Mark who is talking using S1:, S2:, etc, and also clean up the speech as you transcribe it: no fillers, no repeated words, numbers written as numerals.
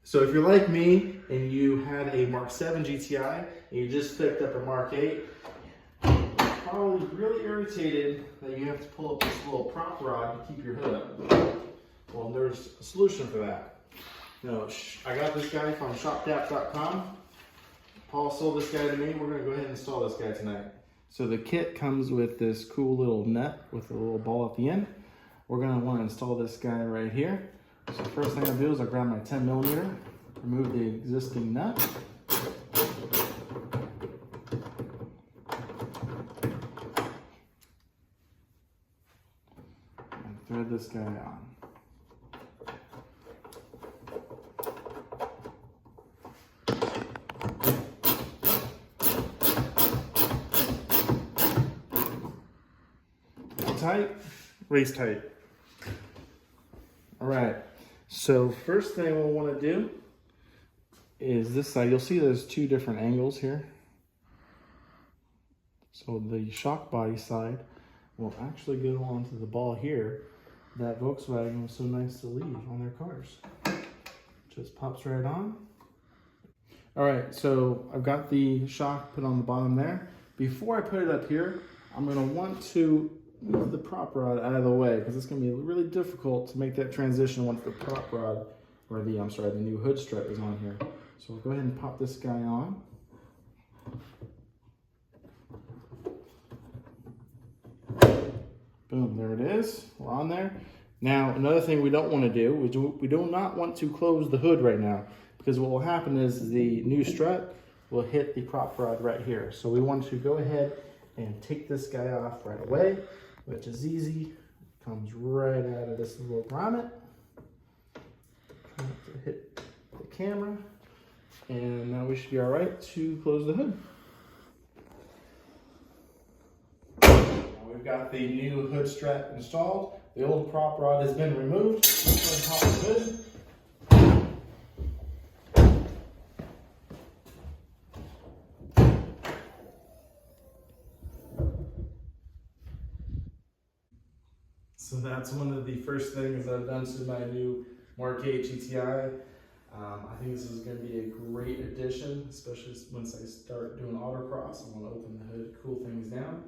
S1: So if you're like me and you had a Mark 7 GTI and you just picked up a Mark 8, you're probably really irritated that you have to pull up this little prop rod to keep your hood up. Well, there's a solution for that. No, I got this guy from shoptap.com. Paul sold this guy to me. We're going to go ahead and install this guy tonight. So the kit comes with this cool little nut with a little ball at the end. We're going to want to install this guy right here. So the first thing I'll do is I'll grab my 10mm, remove the existing nut. And thread this guy on. Tight, race tight. All right, so first thing we'll want to do is this side. You'll see there's two different angles here. So the shock body side will actually go onto the ball here that Volkswagen was so nice to leave on their cars. Just pops right on. All right, so I've got the shock put on the bottom there. Before I put it up here, I'm going to want to move the prop rod out of the way because it's going to be really difficult to make that transition once the prop rod, or the new hood strut is on here. So we'll go ahead and pop this guy on. Boom, there it is. We're on there. Now, another thing we don't want to do is we do not want to close the hood right now, because what will happen is the new strut will hit the prop rod right here. So we want to go ahead and take this guy off right away, which is easy. It comes right out of this little grommet. Try not to hit the camera. And now we should be all right to close the hood. Now we've got the new hood strap installed. The old prop rod has been removed. Let's go ahead and pop the hood. So that's one of the first things I've done to my new Mark 8 GTI. I think this is going to be a great addition, especially once I start doing autocross. I want to open the hood, cool things down.